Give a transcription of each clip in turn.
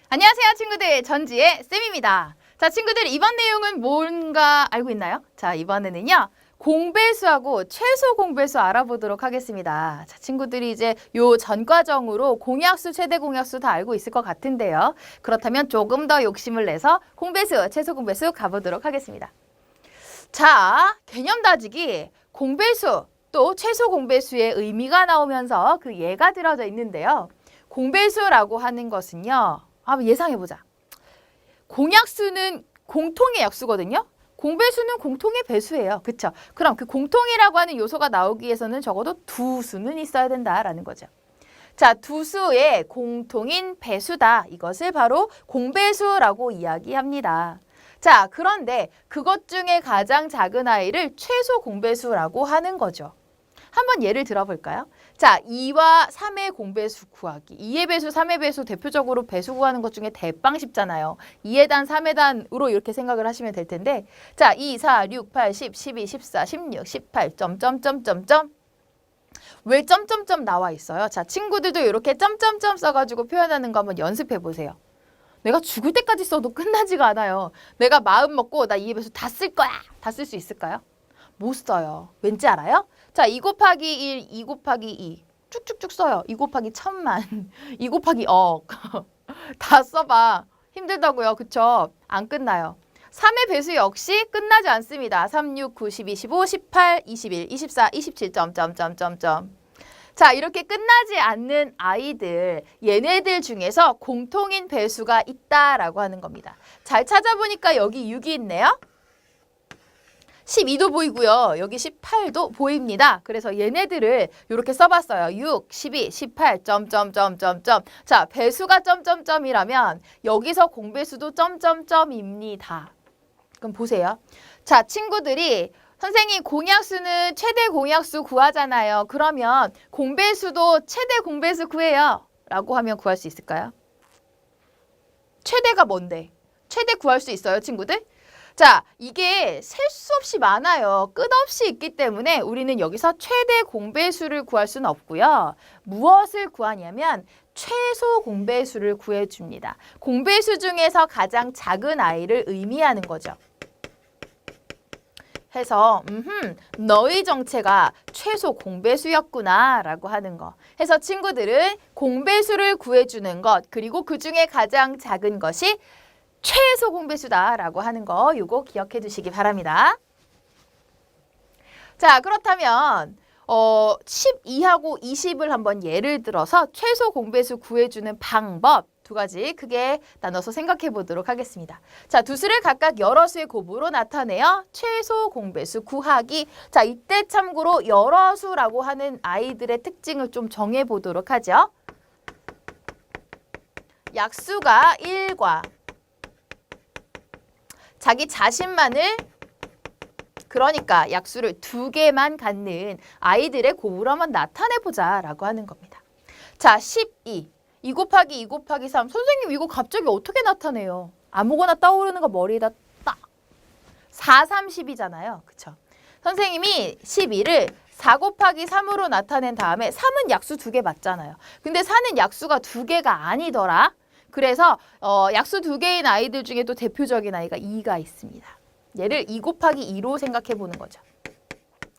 안녕하세요 친구들, 전지의 쌤입니다. 자 친구들, 이번 내용은 뭔가 알고 있나요? 자 이번에는요 공배수하고 최소 공배수 알아보도록 하겠습니다. 자 친구들이 이제 요 전 과정으로 공약수, 최대 공약수 다 알고 있을 것 같은데요. 그렇다면 조금 더 욕심을 내서 공배수, 최소 공배수 가보도록 하겠습니다. 자 개념 다지기, 공배수 또 최소 공배수의 의미가 나오면서 그 예가 들어져 있는데요. 공배수라고 하는 것은요, 한번 예상해보자. 공약수는 공통의 약수거든요. 공배수는 공통의 배수예요. 그쵸? 그럼 그 공통이라고 하는 요소가 나오기 위해서는 적어도 두 수는 있어야 된다라는 거죠. 자, 두 수의 공통인 배수다. 이것을 바로 공배수라고 이야기합니다. 자, 그런데 그것 중에 가장 작은 아이를 최소 공배수라고 하는 거죠. 한번 예를 들어볼까요? 자, 2와 3의 공배수 구하기. 2의 배수, 3의 배수 대표적으로 배수 구하는 것 중에 대빵 쉽잖아요. 2의 단, 3의 단으로 이렇게 생각을 하시면 될 텐데 자, 2, 4, 6, 8, 10, 12, 14, 16, 18, 점점점점점 왜 점점점 나와 있어요? 자, 친구들도 이렇게 점점점 써가지고 표현하는 거 한번 연습해 보세요. 내가 죽을 때까지 써도 끝나지가 않아요. 내가 마음 먹고 나 2의 배수 다 쓸 거야. 다 쓸 수 있을까요? 못 써요. 왠지 알아요? 자, 2 곱하기 1, 2 곱하기 2 쭉쭉쭉 써요. 2 곱하기 1000만, 2 곱하기 억 다 써봐. 힘들다고요. 그쵸? 안 끝나요. 3의 배수 역시 끝나지 않습니다. 3, 6, 9, 10, 25, 18, 21, 24, 27, 점점점점점. 자, 이렇게 끝나지 않는 아이들, 얘네들 중에서 공통인 배수가 있다라고 하는 겁니다. 잘 찾아보니까 여기 6이 있네요. 12도 보이고요. 여기 18도 보입니다. 그래서 얘네들을 이렇게 써봤어요. 6, 12, 18, 점점점점점. 자, 배수가 점점점이라면 여기서 공배수도 점점점입니다. 그럼 보세요. 자, 친구들이 선생님 공약수는 최대 공약수 구하잖아요. 그러면 공배수도 최대 공배수 구해요. 라고 하면 구할 수 있을까요? 최대가 뭔데? 최대 구할 수 있어요, 친구들? 자, 이게 셀 수 없이 많아요. 끝없이 있기 때문에 우리는 여기서 최대 공배수를 구할 수는 없고요. 무엇을 구하냐면 최소 공배수를 구해줍니다. 공배수 중에서 가장 작은 아이를 의미하는 거죠. 해서 너의 정체가 최소 공배수였구나 라고 하는 거. 해서 친구들은 공배수를 구해주는 것, 그리고 그 중에 가장 작은 것이 최소 공배수다라고 하는 거 요거 기억해 두시기 바랍니다. 자, 그렇다면 12하고 20을 한번 예를 들어서 최소 공배수 구해주는 방법 두 가지 크게 나눠서 생각해 보도록 하겠습니다. 자, 두 수를 각각 여러 수의 곱으로 나타내어 최소 공배수 구하기. 자, 이때 참고로 여러 수라고 하는 아이들의 특징을 좀 정해 보도록 하죠. 약수가 1과 자기 자신만을, 그러니까 약수를 2개만 갖는 아이들의 곱으로 한번 나타내보자 라고 하는 겁니다. 자, 12. 2 곱하기 2 곱하기 3. 선생님 이거 갑자기 어떻게 나타내요? 아무거나 떠오르는 거 머리에다 딱. 4, 3, 10이잖아요. 그쵸? 선생님이 12를 4 곱하기 3으로 나타낸 다음에 3은 약수 2개 맞잖아요. 근데 4는 약수가 2개가 아니더라. 그래서 약수 2개인 아이들 중에 또 대표적인 아이가 2가 있습니다. 얘를 2 곱하기 2로 생각해 보는 거죠.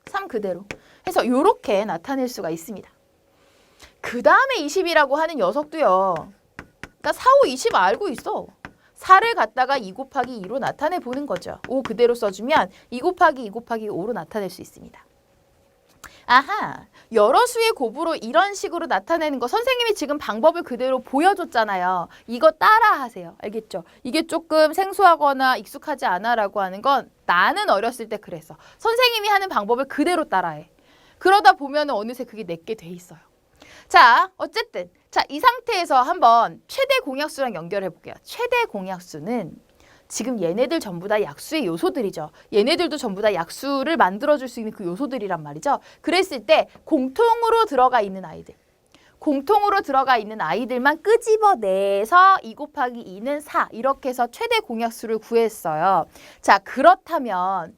3 그대로. 해서 이렇게 나타낼 수가 있습니다. 그 다음에 20이라고 하는 녀석도요. 나 4, 5, 20 알고 있어. 4를 갖다가 2 곱하기 2로 나타내 보는 거죠. 5 그대로 써주면 2 곱하기 2 곱하기 5로 나타낼 수 있습니다. 아하, 여러 수의 곱으로 이런 식으로 나타내는 거 선생님이 지금 방법을 그대로 보여줬잖아요. 이거 따라 하세요. 알겠죠? 이게 조금 생소하거나 익숙하지 않아 라고 하는 건 나는 어렸을 때 그랬어. 선생님이 하는 방법을 그대로 따라해. 그러다 보면 어느새 그게 내게 돼 있어요. 자, 어쨌든 자, 이 상태에서 한번 최대 공약수랑 연결해 볼게요. 최대 공약수는 지금 얘네들 전부 다 약수의 요소들이죠. 얘네들도 전부 다 약수를 만들어줄 수 있는 그 요소들이란 말이죠. 그랬을 때 공통으로 들어가 있는 아이들. 공통으로 들어가 있는 아이들만 끄집어내서 2 곱하기 2는 4 이렇게 해서 최대 공약수를 구했어요. 자, 그렇다면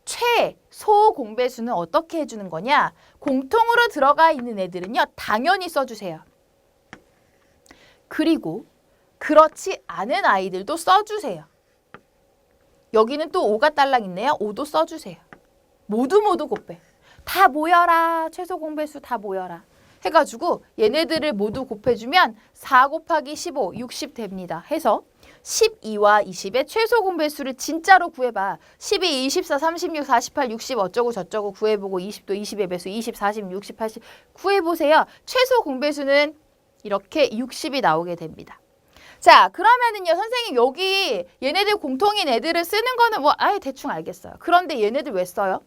최소 공배수는 어떻게 해주는 거냐? 공통으로 들어가 있는 애들은요. 당연히 써주세요. 그리고 그렇지 않은 아이들도 써주세요. 여기는 또 5가 딸랑 있네요. 5도 써주세요. 모두 곱해. 다 모여라. 최소 공배수 다 모여라. 해가지고 얘네들을 모두 곱해주면 4 곱하기 15, 60 됩니다. 해서 12와 20의 최소 공배수를 진짜로 구해봐. 12, 24, 36, 48, 60 어쩌고 저쩌고 구해보고 20도 20의 배수 20, 40, 60, 80 구해보세요. 최소 공배수는 이렇게 60이 나오게 됩니다. 자, 그러면은요, 선생님 여기 얘네들 공통인 애들을 쓰는 거는 뭐 아예 대충 알겠어요. 그런데 얘네들 왜 써요?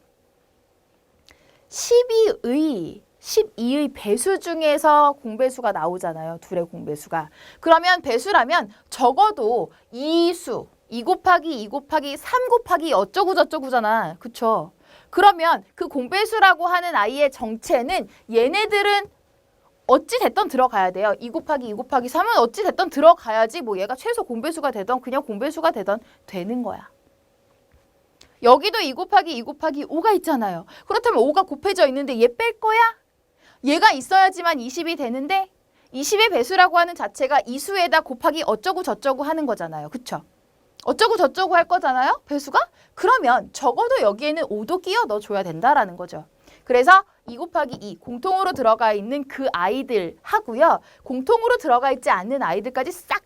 12의 배수 중에서 공배수가 나오잖아요. 둘의 공배수가. 그러면 배수라면 적어도 2수, 2 곱하기 2 곱하기 3 곱하기 어쩌고 저쩌고잖아. 그쵸? 그러면 그 공배수라고 하는 아이의 정체는 얘네들은 어찌 됐든 들어가야 돼요. 2 곱하기 2 곱하기 3은 어찌 됐든 들어가야지 뭐 얘가 최소 공배수가 되든 그냥 공배수가 되든 되는 거야. 여기도 2 곱하기 2 곱하기 5가 있잖아요. 그렇다면 5가 곱해져 있는데 얘 뺄 거야? 얘가 있어야지만 20이 되는데 20의 배수라고 하는 자체가 이 수에다 곱하기 어쩌고 저쩌고 하는 거잖아요. 그쵸? 어쩌고 저쩌고 할 거잖아요. 배수가? 그러면 적어도 여기에는 5도 끼워 넣어줘야 된다라는 거죠. 그래서 2 곱하기 2 공통으로 들어가 있는 그 아이들 하고요. 공통으로 들어가 있지 않는 아이들까지 싹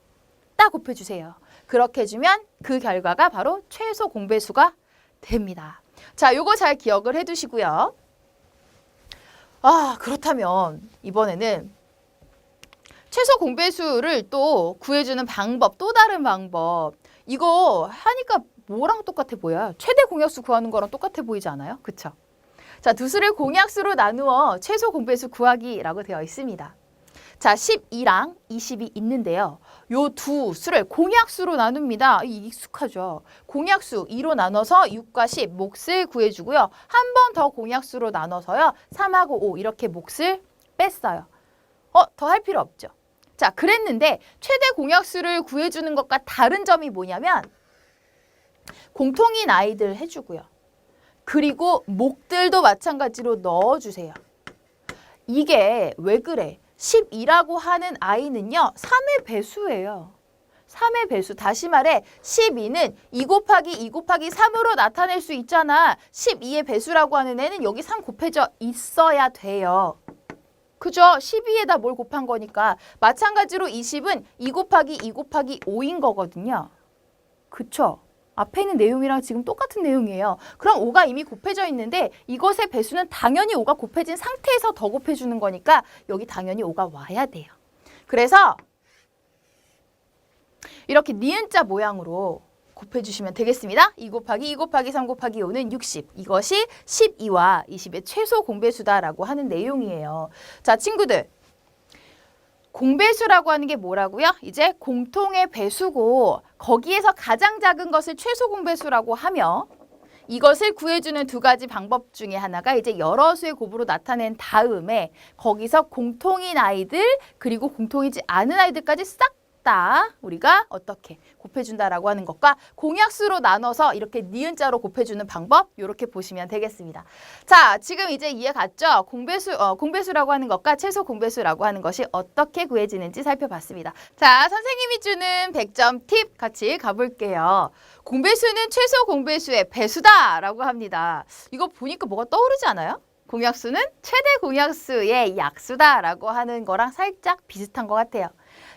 다 곱해주세요. 그렇게 해주면 그 결과가 바로 최소 공배수가 됩니다. 자, 요거 잘 기억을 해두시고요. 아, 그렇다면 이번에는 최소 공배수를 또 구해주는 방법, 또 다른 방법. 이거 하니까 뭐랑 똑같아 보여요? 최대 공약수 구하는 거랑 똑같아 보이지 않아요? 그쵸? 자, 두 수를 공약수로 나누어 최소 공배수 구하기라고 되어 있습니다. 자, 12랑 20이 있는데요. 요 두 수를 공약수로 나눕니다. 익숙하죠? 공약수 2로 나눠서 6과 10 몫을 구해주고요. 한 번 더 공약수로 나눠서요. 3하고 5 이렇게 몫을 뺐어요. 더 할 필요 없죠. 자, 그랬는데 최대 공약수를 구해주는 것과 다른 점이 뭐냐면 공통인 아이들 해주고요. 그리고 목들도 마찬가지로 넣어주세요. 이게 왜 그래? 12라고 하는 아이는요. 3의 배수예요. 3의 배수. 다시 말해 12는 2 곱하기 2 곱하기 3으로 나타낼 수 있잖아. 12의 배수라고 하는 애는 여기 3 곱해져 있어야 돼요. 그죠? 12에다 뭘 곱한 거니까. 마찬가지로 20은 2 곱하기 2 곱하기 5인 거거든요. 그쵸? 앞에 있는 내용이랑 지금 똑같은 내용이에요. 그럼 5가 이미 곱해져 있는데 이것의 배수는 당연히 5가 곱해진 상태에서 더 곱해주는 거니까 여기 당연히 5가 와야 돼요. 그래서 이렇게 니은자 모양으로 곱해주시면 되겠습니다. 2 곱하기 2 곱하기 3 곱하기 5는 60. 이것이 12와 20의 최소 공배수다라고 하는 내용이에요. 자, 친구들. 공배수라고 하는 게 뭐라고요? 이제 공통의 배수고 거기에서 가장 작은 것을 최소 공배수라고 하며 이것을 구해주는 두 가지 방법 중에 하나가 이제 여러 수의 곱으로 나타낸 다음에 거기서 공통인 아이들 그리고 공통이지 않은 아이들까지 싹 다 우리가 어떻게 곱해준다라고 하는 것과 공약수로 나눠서 이렇게 니은자로 곱해주는 방법 이렇게 보시면 되겠습니다. 자, 지금 이제 이해 갔죠? 공배수라고 하는 것과 최소 공배수라고 하는 것이 어떻게 구해지는지 살펴봤습니다. 자, 선생님이 주는 100점 팁 같이 가볼게요. 공배수는 최소 공배수의 배수다라고 합니다. 이거 보니까 뭐가 떠오르지 않아요? 공약수는 최대 공약수의 약수다라고 하는 거랑 살짝 비슷한 것 같아요.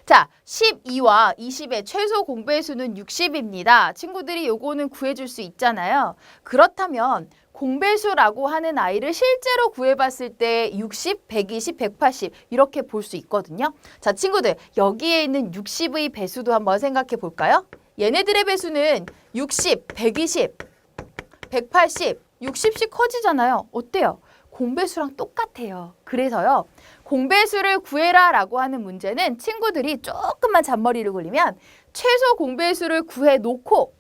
자, 12와 20의 최소 공배수는 60입니다. 친구들이 요거는 구해줄 수 있잖아요. 그렇다면 공배수라고 하는 아이를 실제로 구해봤을 때 60, 120, 180 이렇게 볼 수 있거든요. 자, 친구들 여기에 있는 60의 배수도 한번 생각해 볼까요? 얘네들의 배수는 60, 120, 180, 60씩 커지잖아요. 어때요? 공배수랑 똑같아요. 그래서요. 공배수를 구해라 라고 하는 문제는 친구들이 조금만 잔머리를 굴리면 최소 공배수를 구해놓고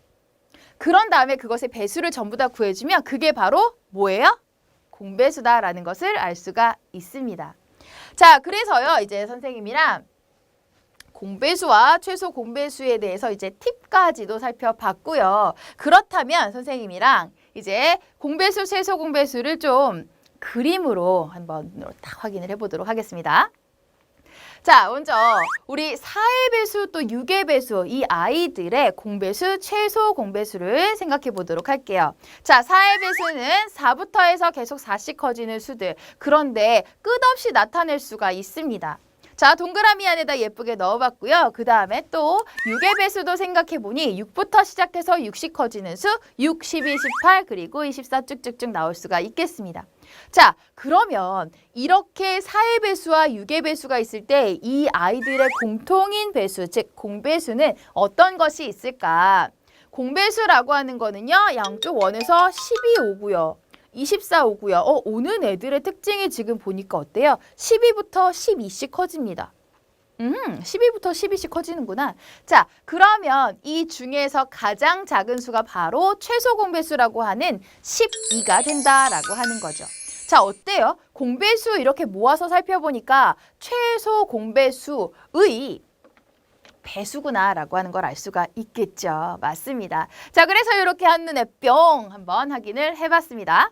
그런 다음에 그것의 배수를 전부 다 구해주면 그게 바로 뭐예요? 공배수다라는 것을 알 수가 있습니다. 자, 그래서요. 이제 선생님이랑 공배수와 최소 공배수에 대해서 이제 팁까지도 살펴봤고요. 그렇다면 선생님이랑 이제 공배수, 최소 공배수를 좀 그림으로 한번 딱 확인을 해보도록 하겠습니다. 자, 먼저 우리 4의 배수 또 6의 배수 이 아이들의 공배수, 최소 공배수를 생각해 보도록 할게요. 자, 4의 배수는 4부터 해서 계속 4씩 커지는 수들. 그런데 끝없이 나타낼 수가 있습니다. 자, 동그라미 안에다 예쁘게 넣어봤고요. 그 다음에 또 6의 배수도 생각해보니 6부터 시작해서 6씩 커지는 수 6, 12, 18 그리고 24 쭉쭉쭉 나올 수가 있겠습니다. 자, 그러면 이렇게 4의 배수와 6의 배수가 있을 때 이 아이들의 공통인 배수, 즉 공배수는 어떤 것이 있을까? 공배수라고 하는 거는요. 양쪽 원에서 12 오고요. 24 오고요. 오는 애들의 특징이 지금 보니까 어때요? 12부터 12씩 커집니다. 12부터 12씩 커지는구나. 자, 그러면 이 중에서 가장 작은 수가 바로 최소 공배수라고 하는 12가 된다라고 하는 거죠. 자, 어때요? 공배수 이렇게 모아서 살펴보니까 최소 공배수의 배수구나라고 하는 걸 알 수가 있겠죠. 맞습니다. 자, 그래서 이렇게 한눈에 뿅 한번 확인을 해봤습니다.